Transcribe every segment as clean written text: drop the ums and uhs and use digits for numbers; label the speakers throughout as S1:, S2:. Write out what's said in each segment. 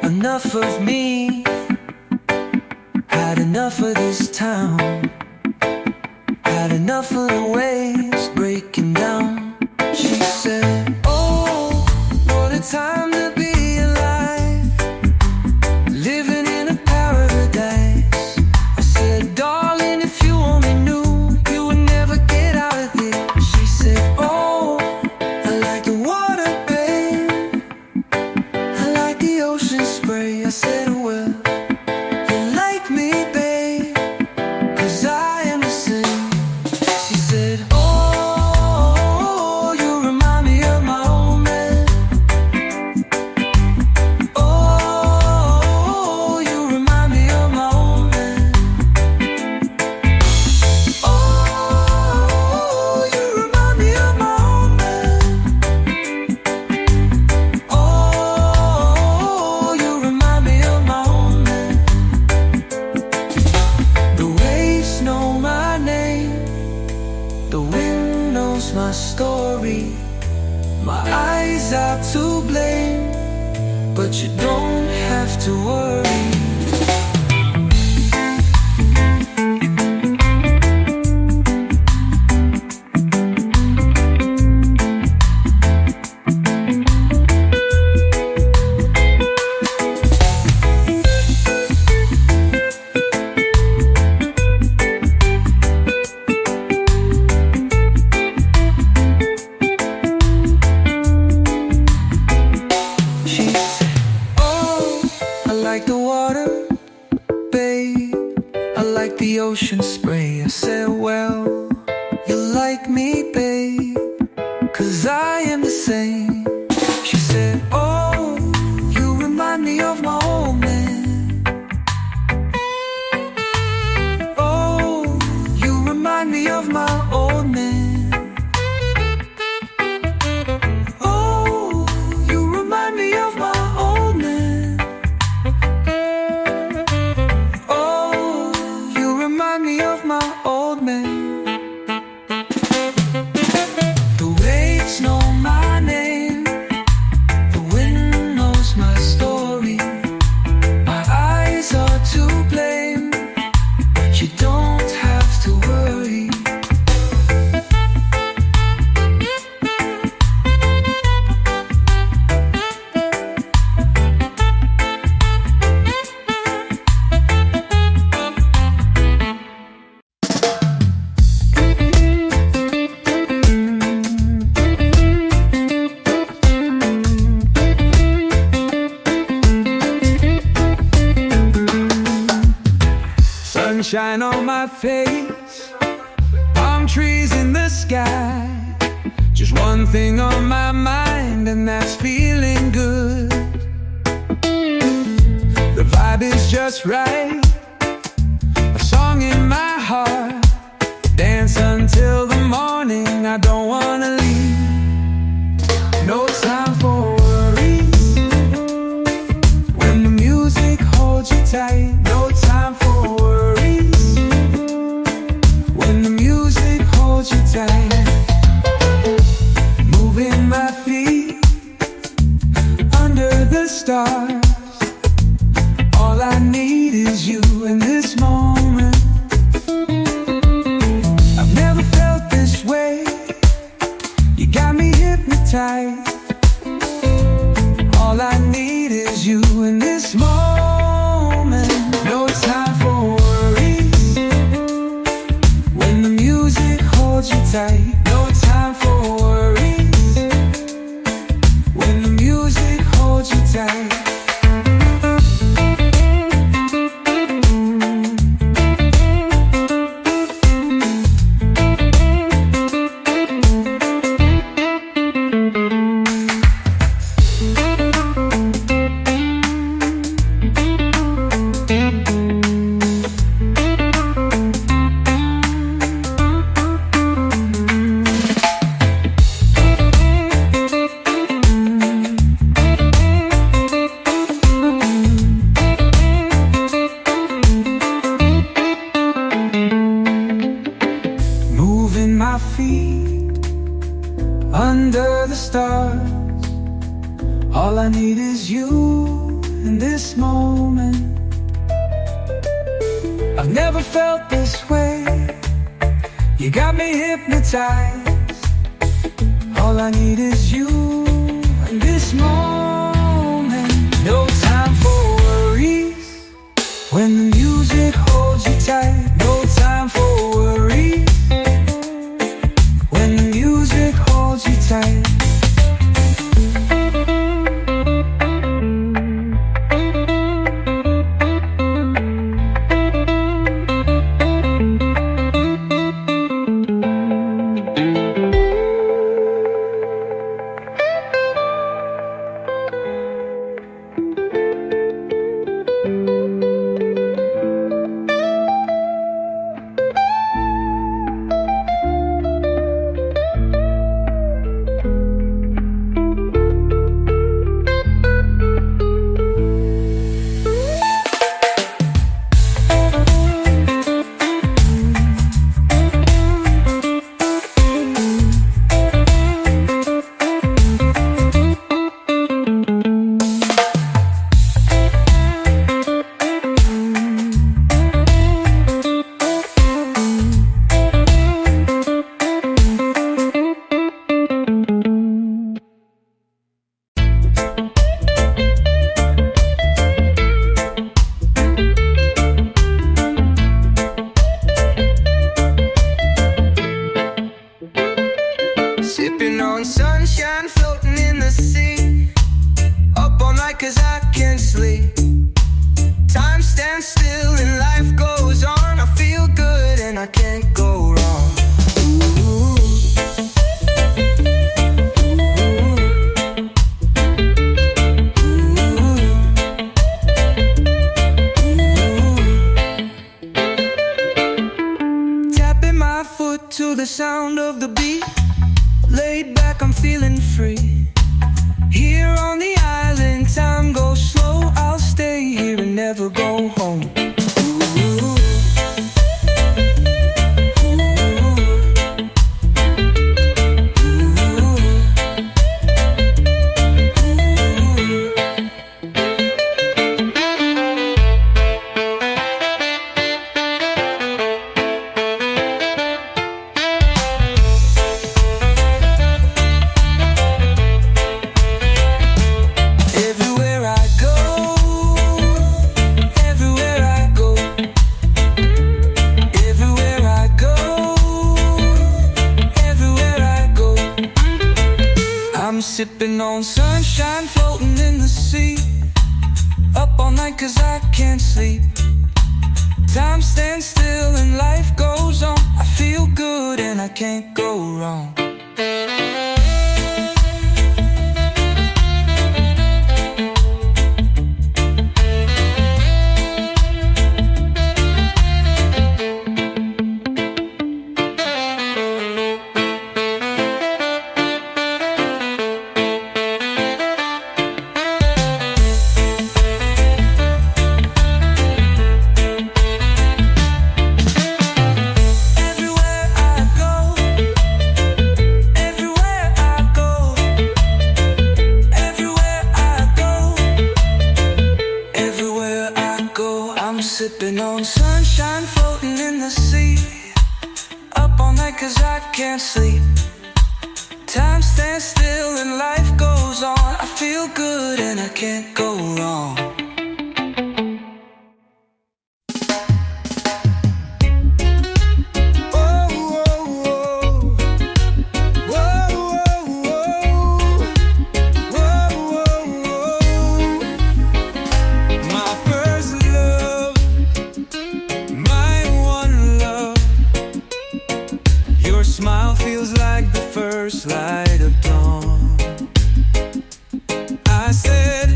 S1: Enough of me, had enough of this town, had enough of the waves breaking down. She said, oh, what a time to be alive, living in a paradise. I said, darling, if you only knew, you would never get out of there. She said, oh, I like the water, babe, I like the ocean spray. I said, well, you like me, babe, 'cause I am the same. She said, oh, you remind me of my old man. Oh, you remind me of my old man. Oh, you remind me of my old man. Oh, you remind me of my old man. The waves know my name, the wind knows my story. My eyes are to blame, but you don't have to worry. She said, oh, I like the water, babe, I like the ocean spray. I said, well, you like me, babe, 'cause I am the same. She said, oh, you remind me of my old man. Oh, you remind me of my old man. Oh, you remind me of my old man. Oh, you remind me of my old man. The waves know my name, the wind knows my story. My eyes are to blame, but you don't have to worry. Sunshine on my face, palm trees in the sky. Just one thing on my mind, and that's feeling good. The vibe is just right, a song in my heart. Dance until the morning, I don't wanna leave. No time for worries, when the music holds you tight. No time for worries, when the music holds you tight. Moving my feet under the stars. All I need is you in this moment. I've never felt this way, you got me hypnotized. All I need is you in this moment. No time for worries, when the music holds you tight. No time for worries, when the music holds you tight. in this moment. I've never felt this way. You got me hypnotized. All I need is you in this moment. No time for worries when the music holds you tight. No time for worries when the music holds you tight.
S2: Sipping on sunshine, floating in the sea. Up all night cause I can't sleep. Time stands still and life goes on. I feel good and I can't go wrong. Ooh. Tapping my foot to the sound of the beat. Laid back, I'm feeling free. Here on the island, time goes slow. I'll stay here and never go home. Ooh. Sipping on sunshine, floating in the sea. Up all night cause I can't sleep. Time stands still and life goes on. I feel good and I can't go wrong. Sipping on sunshine, floating in the sea. Up all night cause I can't sleep. Time stands still and life goes on. I feel good and I can't go wrong. Smile feels like the first light of dawn. I said,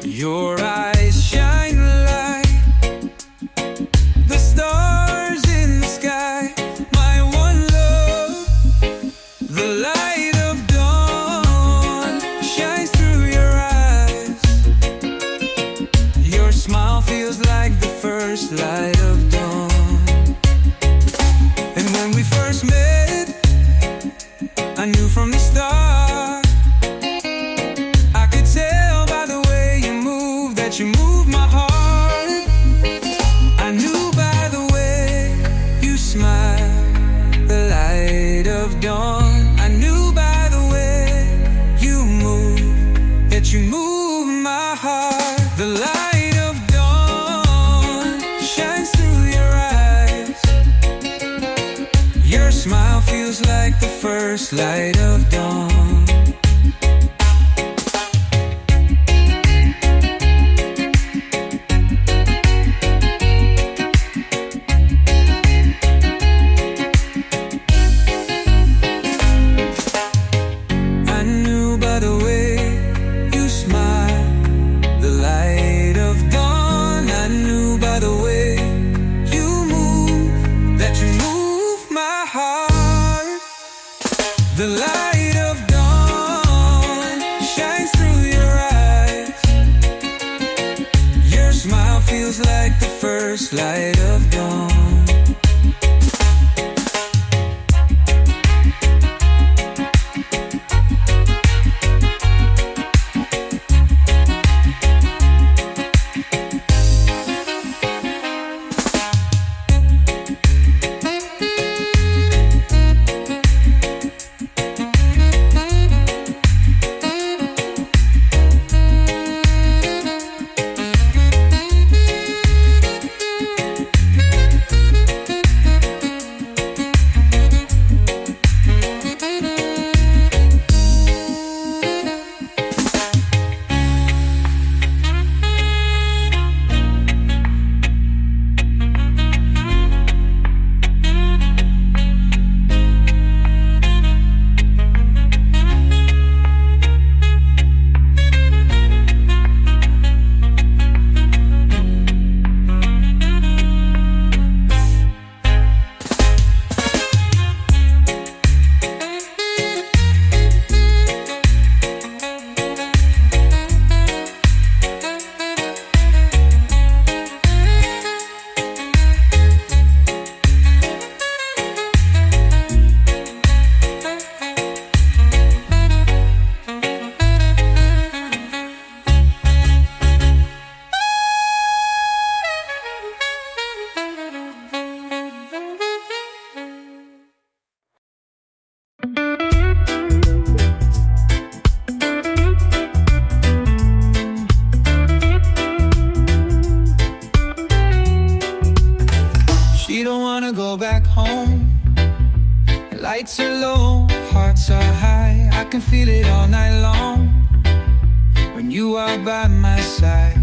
S2: your eyes shine like the stars in the sky. My one love, the light of dawn shines through your eyes. Your smile feels like the first light of dawn. And when we first met, I knew from the start. I could tell by the way you moved. that you move my heart. I knew by the way you smile, the light of dawn. I knew by the way you move, that you move my heart. The light of dawn shines through your eyes. Your smile feels like the first light of dawn. The light of dawn shines through your eyes. Your smile feels like the first light of dawn. She don't wanna go back home. Lights are low, hearts are high. I can feel it all night long when you are by my side.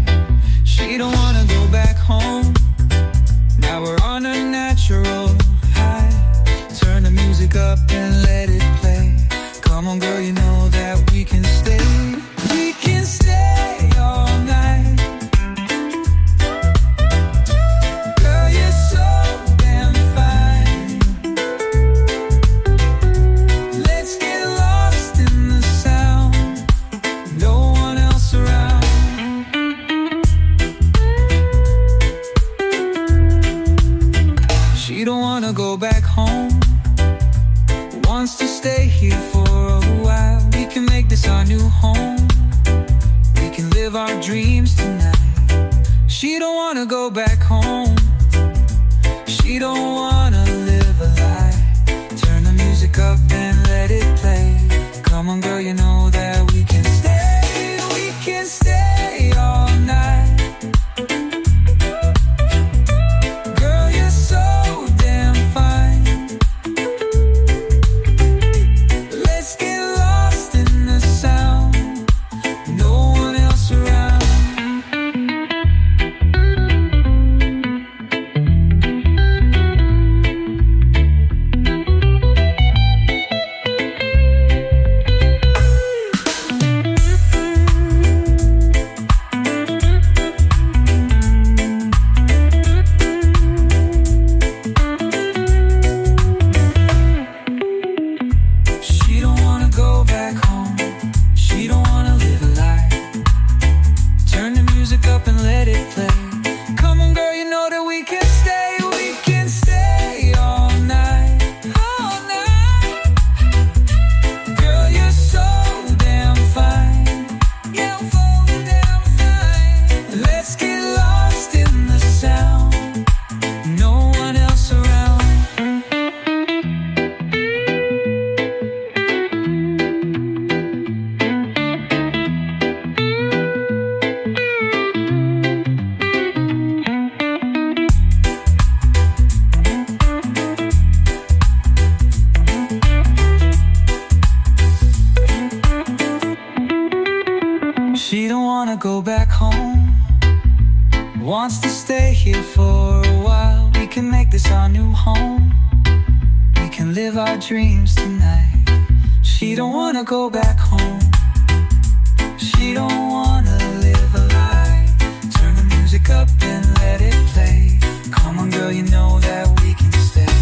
S2: She don't wanna go back home. Now we're on a natural high. Turn the music up and let it play. Come on girl, you know that we can stay. We can stay all night. Girl, you're so damn fine. Let's get lost in the sound. No one else around. She don't wanna go back home. Wants to stay here for a while. We can make this our new home. We can live our dreams tonight. She don't wanna go back home. She don't wanna live a lie. Turn the music up and let it play. Come on girl, you know that we can stay. We can stay all night. Girl, you're so damn fine. Let's get lost in the sound. No one else around. She don't wanna go back home. She don't wanna live a lie. Turn the music up and let it play. Come on girl, you know that we can stay. We can stay all night. All night. Girl, you're so damn fine. Yeah, so damn fine. wants to stay here for a while. We can make this our new home. We can live our dreams tonight. She don't wanna go back home. She don't wanna live a lie. Turn the music up and let it play. Come on girl, you know that we can stay.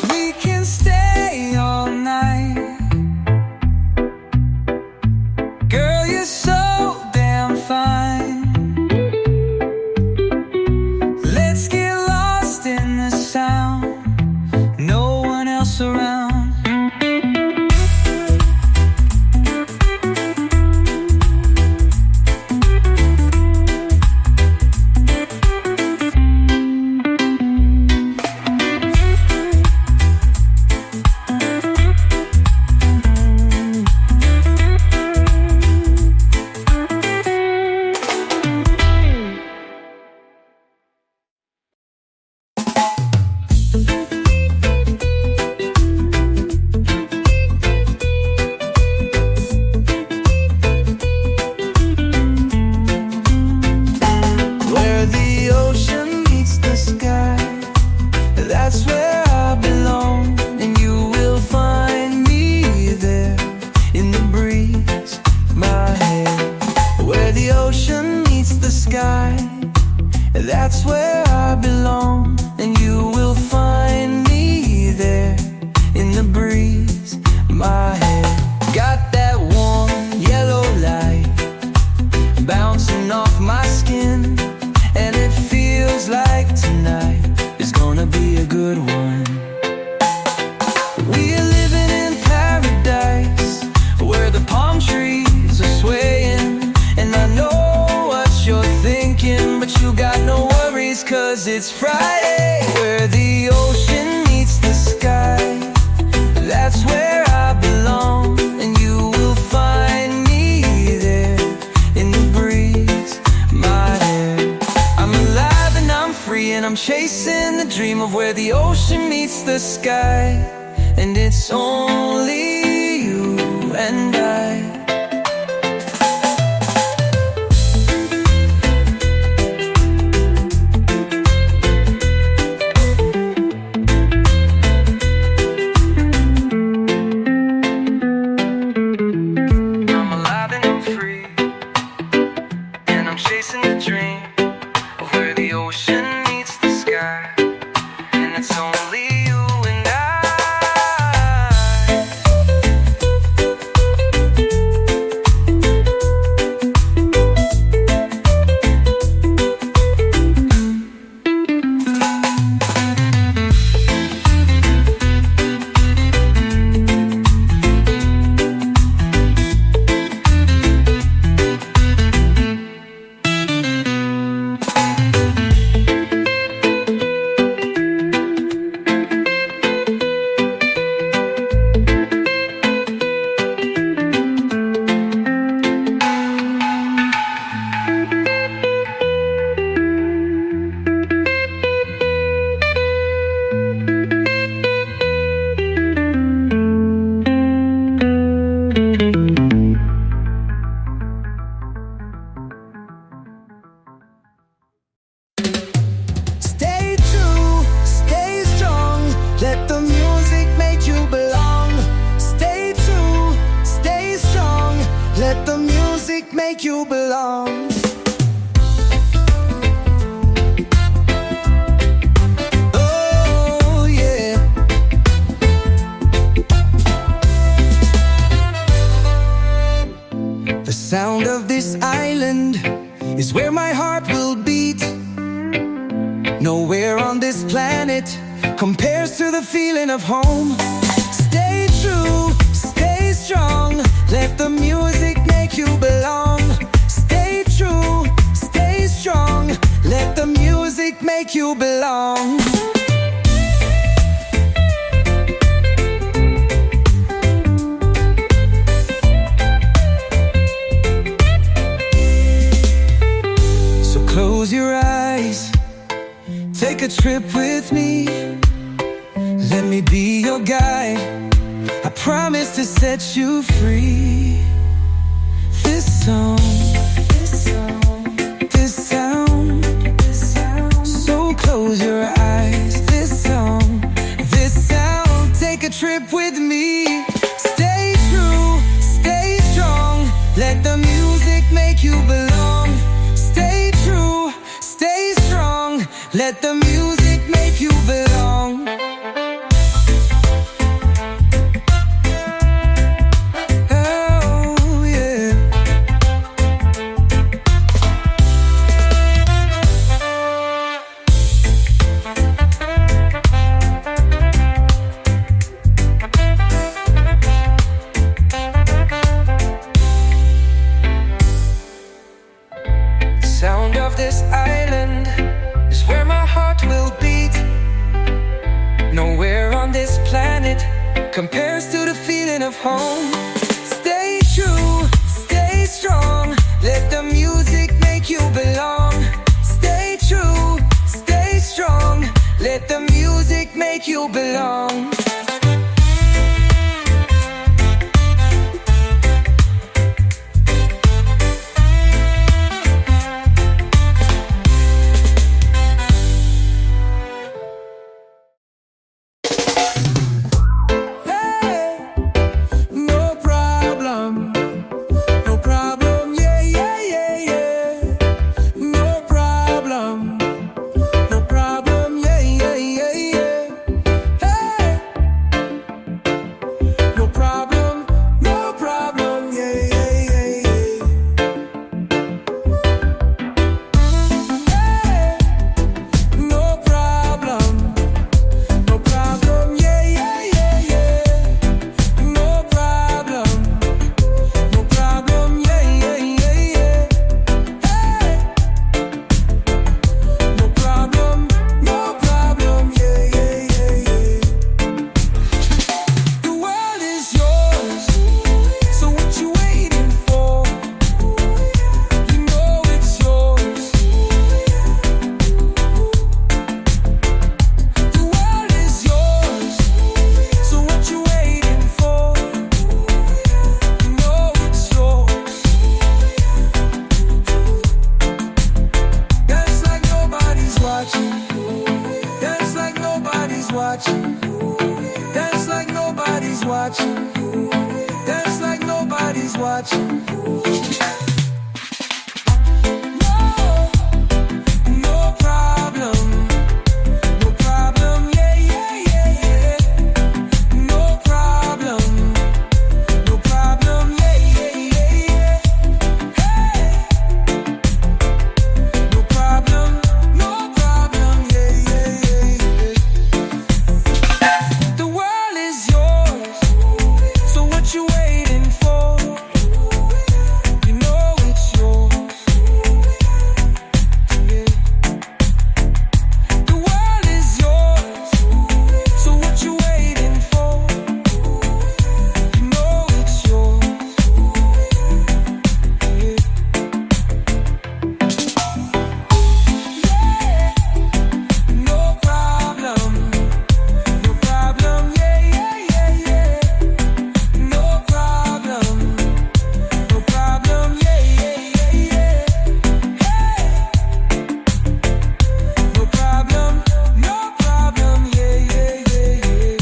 S2: We can stay all night. Girl, you're so damn fine. Let's get lost in the sound. No one else around. That's where I belong, and you will find me there in the breeze. My hair got that warm yellow light bouncing off my skin, and it feels like tonight is gonna be a good one. We're living in paradise where the palm trees are swaying, and I know what you're thinking, but you got no worries, 'cause it's Friday, where the ocean meets the sky. That's where I belong, and you will find me there in the breeze. My hair, I'm alive and I'm free, and I'm chasing the dream of where the ocean meets the sky. And it's only you and I. Chasing the dream of where the ocean meets the sky, and it's only you and make you belong. Oh yeah. The sound of this island is where my heart will beat. Nowhere on this planet compares to the feeling of home. Stay true, stay strong, let the music make you belong. Stay true, stay strong, let the music make you belong. So close your eyes, take a trip with me. Let me be your guide, I promise to set you free. This song, this sound, Let the music make you belong. Oh yeah. Sound of this island is where my heart will beat. Nowhere on this planet compares to the feeling of home. Stay true, stay strong. Let the music make you belong. Stay true, stay strong. Let the music make you belong. Dance like nobody's watching. Dance like nobody's watching. No problem. No problem. Yeah, yeah, yeah, yeah. No problem. No problem. Yeah, yeah, yeah, yeah. Hey. No problem. No problem. Yeah, yeah, yeah, yeah. The world is yours. So what you waiting for? You know it's yours. Yeah. The world is yours. So what you waiting for? You know it's yours. Yeah. No problem. No problem. Yeah, yeah, yeah, yeah. No problem. No problem. Yeah, yeah, yeah, yeah. Hey. No problem. No problem. Yeah, yeah, yeah, yeah.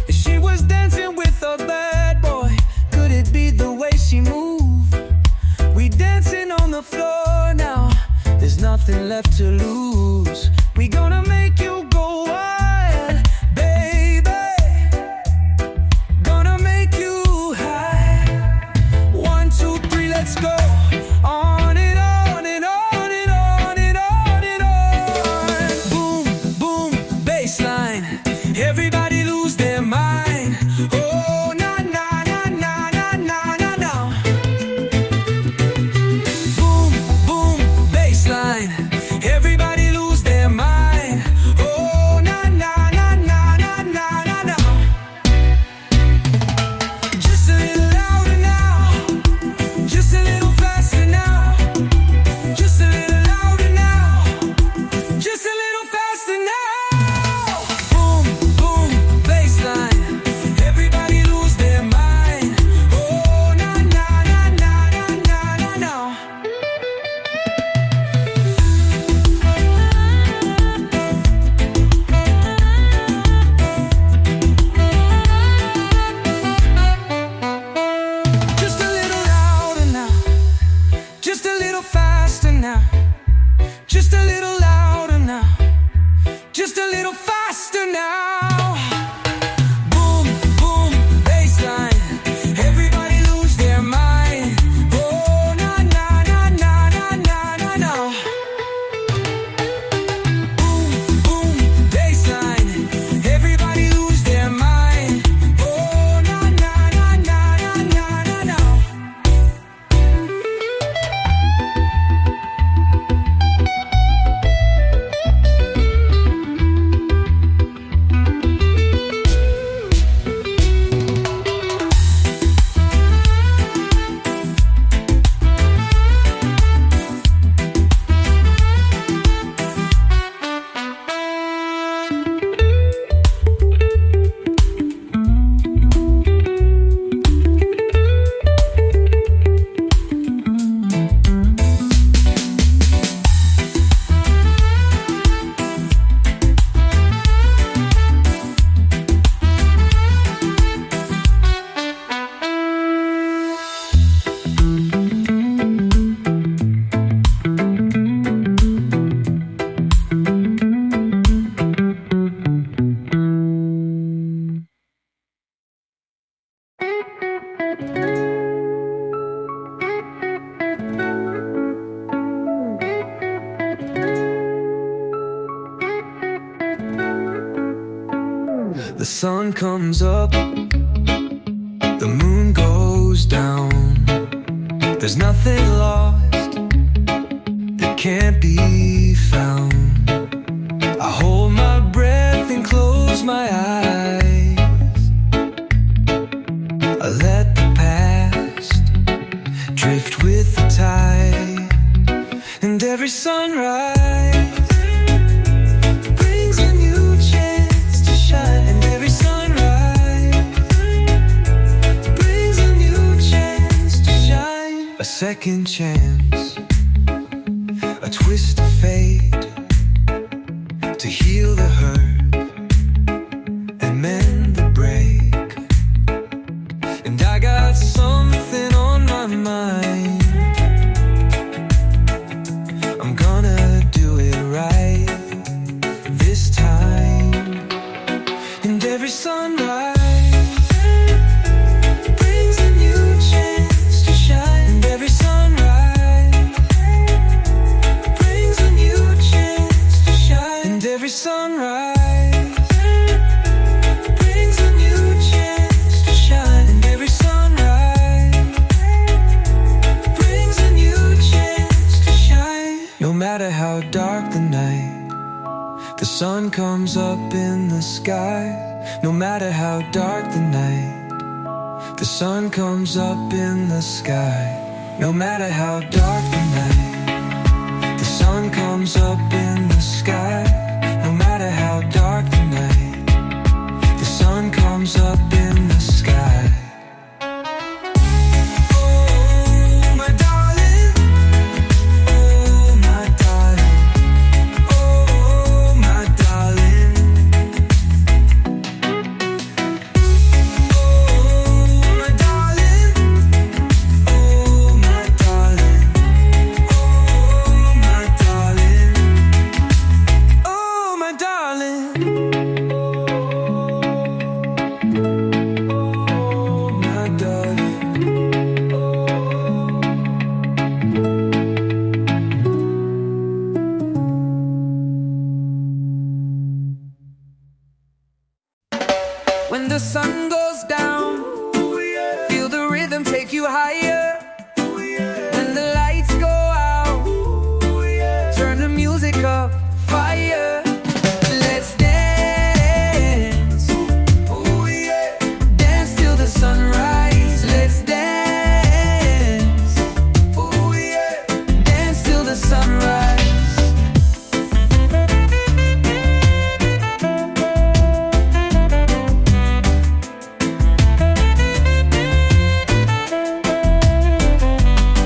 S2: She was dancing with a bad boy. Could it be the way she moved? We dancing on the floor now. There's nothing left to lose. We gonna make you go wild, baby. Gonna make you high. 1, 2, 3, let's go. On and on and on and on and on and on. Boom, boom, bassline. Everybody lose their mind. Oh, na na na na na na na na. Boom, boom, bassline. Everybody lose their mind. Oh, na na na na na na faster now. Boom, boom, bassline. Everybody lose their mind. Oh, na na na na na na na na. Boom, boom, bassline. Everybody lose their mind. Oh, na na na na na na na na. The sun comes up, the moon goes down. There's nothing lost that can't be found. I hold my breath and close my eyes. I let the past drift with the tide. And every sunrise brings a new chance to shine. And every sunrise brings a new chance to shine. A second chance, a twist of fate to heal the hurt and mend the break. And I got something on my mind. I'm gonna do it right this time. And every sunrise brings a new chance to shine. And every sunrise brings a new chance to shine. And every sunrise brings a new chance to shine. And every sunrise brings a new chance to shine. No matter how dark the night, the sun comes up in the sky. No matter how dark the night, the sun comes up in the sky. No matter how dark the night, the sun comes up in the sky. No matter how dark the night, the sun comes up in the sky. Oh, my darling. Oh, my darling. Oh, my darling. Oh, my darling. Oh, my darling. Oh, my darling. Oh, my darling. Oh, my darling. When the sun goes down, feel the rhythm take you higher. When the lights go out, turn the music up, fire. Let's dance, dance till the sunrise. Let's dance, dance till the sunrise.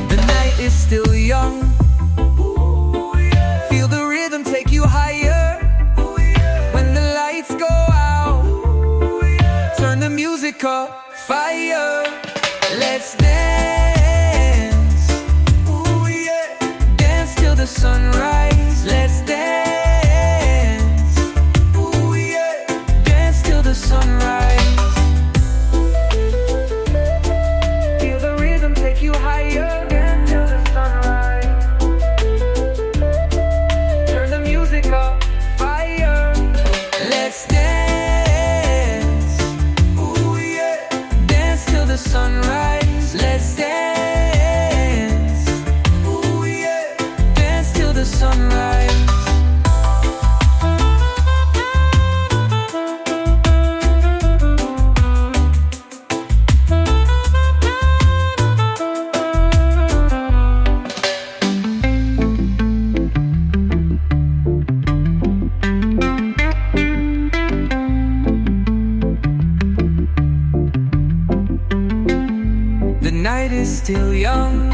S2: The night is still young. Feel the rhythm take you higher. When the lights go out, turn the music up, fire. Let's dance, dance till the sunrise. Let's dance, still young.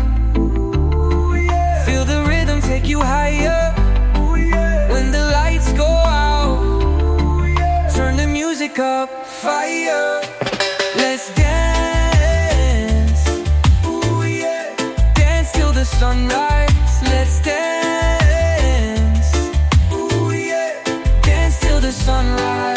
S2: Feel the rhythm take you higher. When the lights go out, turn the music up, fire. Let's dance, dance till the sunrise. Let's dance, dance till the sunrise.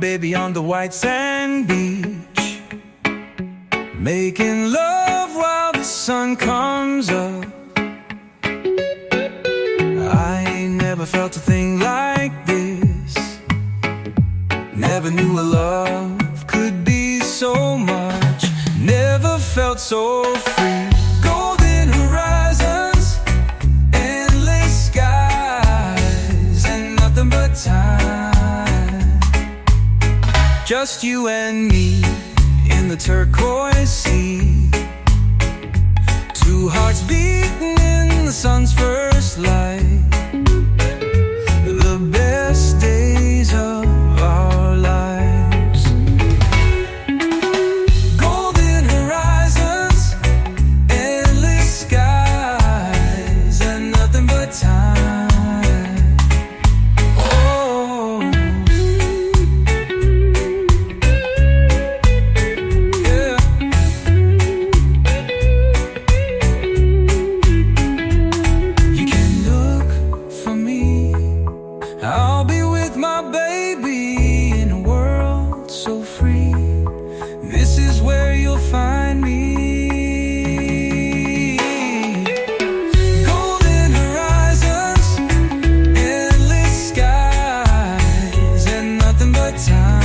S1: Baby on the white sand beach, making love while the sun comes up. I ain't never felt a thing like this. Never knew a love could be so much. Never felt so free. Golden horizons, endless skies, and nothing but time. Just you and me in the turquoise sea. Two hearts beating in the sun's first light. The best days of our lives. Golden horizons, endless skies, and nothing but time. Oh, I'll be with my baby in a world so free. This is where you'll find me. Golden horizons, endless skies, and nothing but time.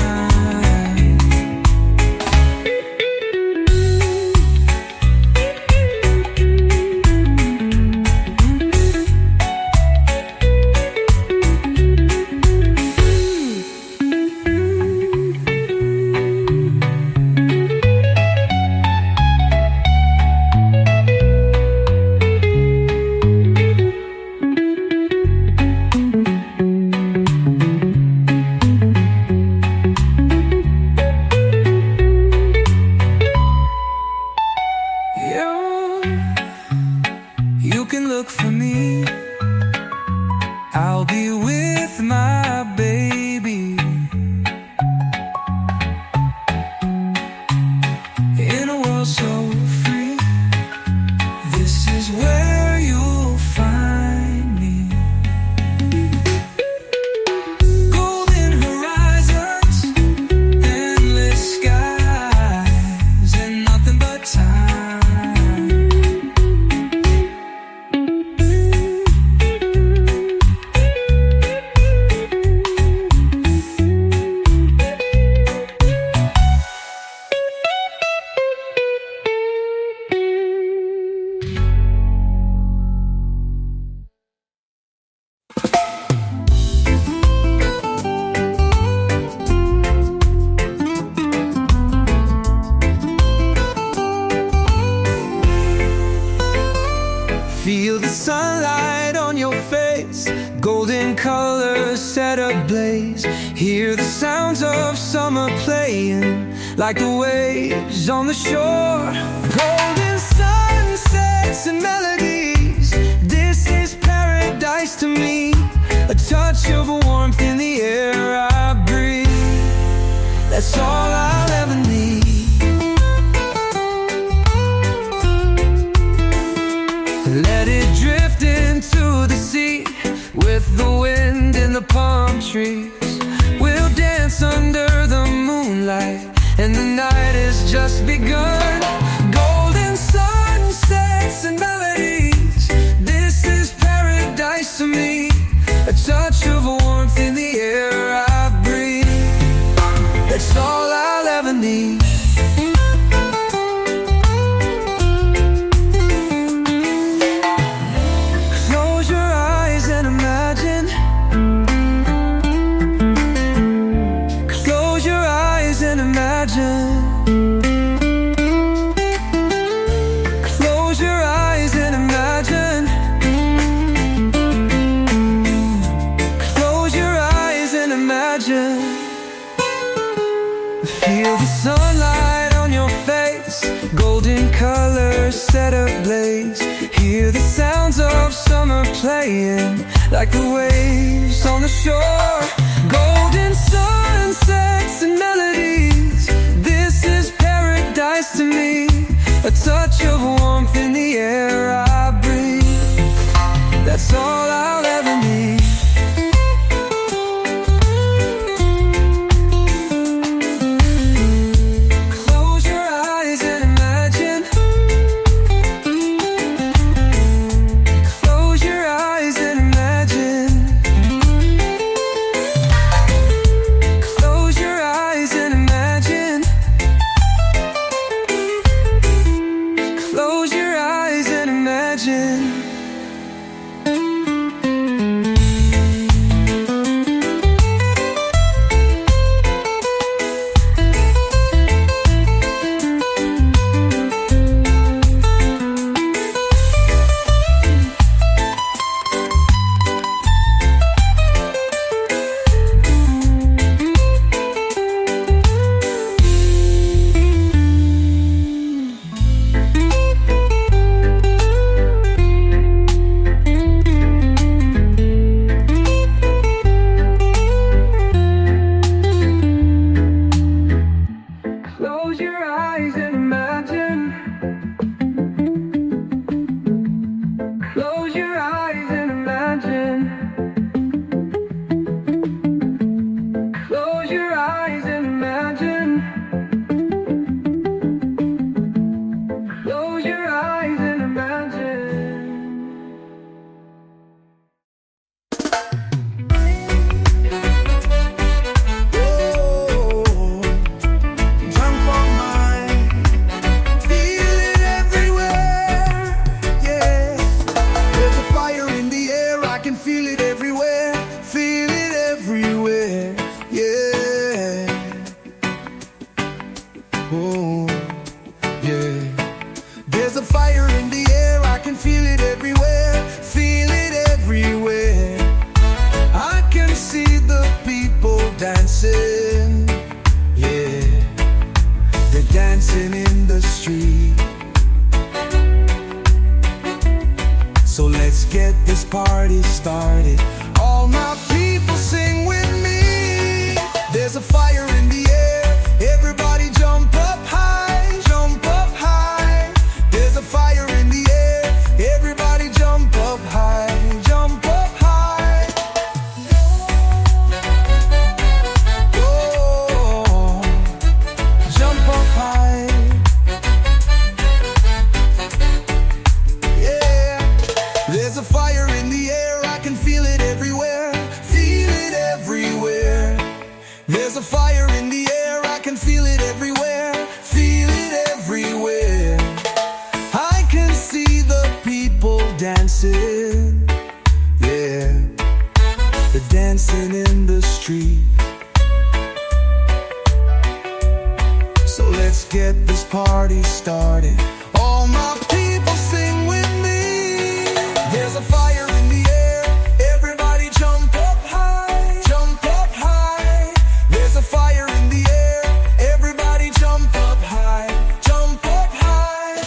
S1: You can look for me. I'll be with my baby in a world so free. This is where you'll find me. Golden horizons, endless skies, and nothing but time. Feel the sunlight on your face, golden colors set ablaze. Hear the sounds of summer playing like the waves on the shore. Golden sunsets and melodies, this is paradise to me. A touch of warmth in the air I breathe, that's all I'll ever need. Let it drift into the sea with the wind in the palm trees. We'll dance under the moonlight, and the night has just begun. Golden sunsets and melodies, this is paradise to me. A
S2: golden colors set ablaze. Hear the sounds of summer playing like the waves on the shore. Golden sunsets and melodies, this is paradise to me. A touch of warmth in the air I breathe, that's all I'll ever need. Close your eyes and imagine. Close your eyes and imagine. Close your eyes and imagine. Close your eyes and imagine. Close your eyes and imagine. Close your eyes and imagine. Close your eyes and imagine. Close your eyes and imagine.
S1: Jump on mine, feel it everywhere, yeah. There's a fire in the air, I can feel it everywhere, yeah. Oh, yeah. There's a fire in the air, I can feel it everywhere, I can see the people dancing, yeah. They're dancing in the street. So let's get this party started. All my people sing with me. There's a fire in the air, everybody jump up high, jump up high. There's a fire in the air, everybody jump up high, jump up high. Oh, jump up high. Yeah, there's a fire in the air, I can feel it everywhere, There's a fire in the air, I can feel it everywhere, I can see the people dancing, yeah. They're dancing in the street. So let's get this party started. All my people sing with me. There's a fire in the air, everybody jump up high, jump up high. There's a fire in the air, everybody jump up high, jump up high.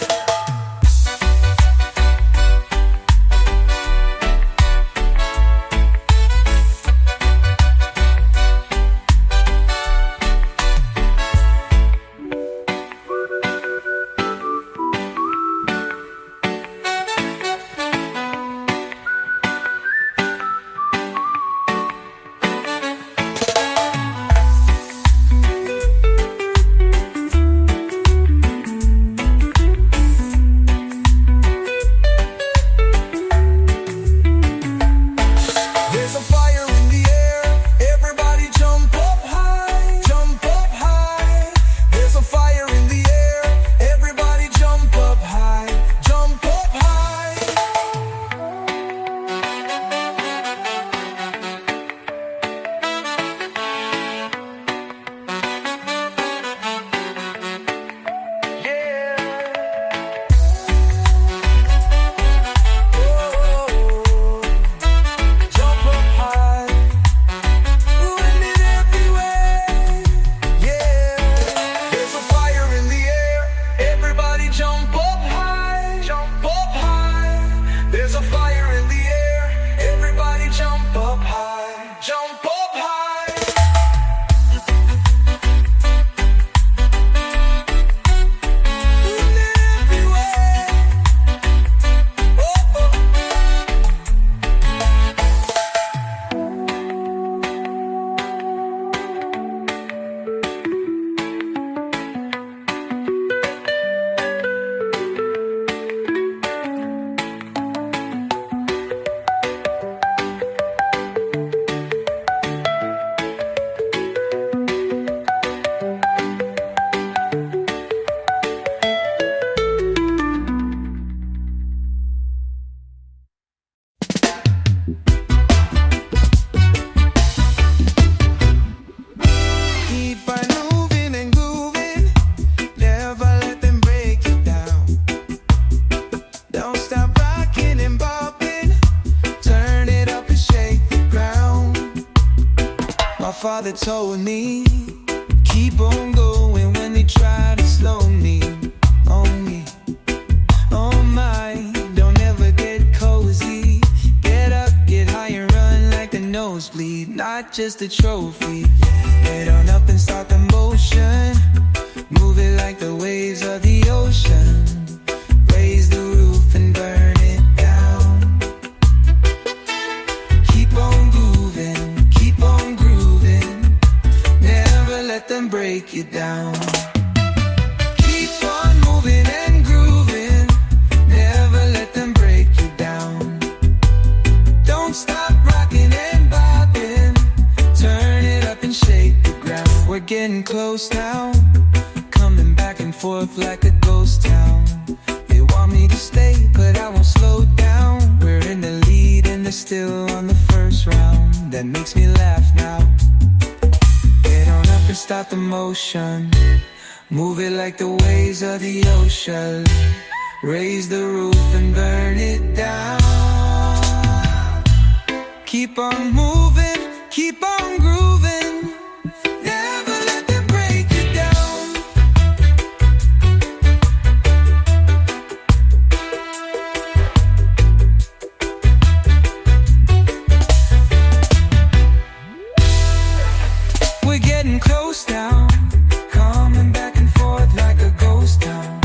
S1: father told me, keep on going when they try to slow me. On me, oh my, don't ever get cozy. Get up, get high and run like the nosebleed, not just a trophy. Get on up and start the motion. Move it like the waves of the ocean. Raise the roof and burn it down. Keep on grooving, keep on grooving. Never let them break you down. Keep on moving and grooving. Never let them break you down. Don't stop rocking and bopping. Turn it up and shake the ground. We're getting close now, coming back and forth like a ghost town. They want me to stay, but I won't slow down. We're in the lead and they're still on the first round. That makes me laugh now. Get on up and start the motion. Move it like the waves of the ocean. Raise the roof and burn it down. Keep on moving, keep on grooving. Never let them break you down. We're getting close now, coming back and forth like a ghost town.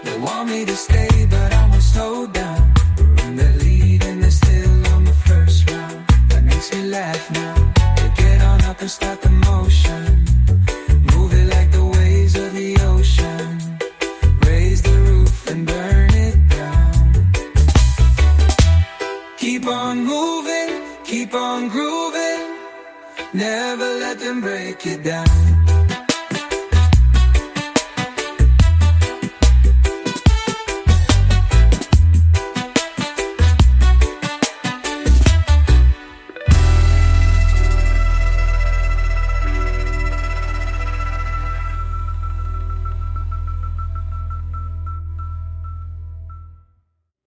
S1: They want me to stay, but I won't slow down. We're in the lead and they're still on the first round. That makes me laugh now. They get on up and start the motion. Move it like the waves of the ocean. Raise the roof and burn it down. Keep on moving, keep on grooving. Never let them break you down.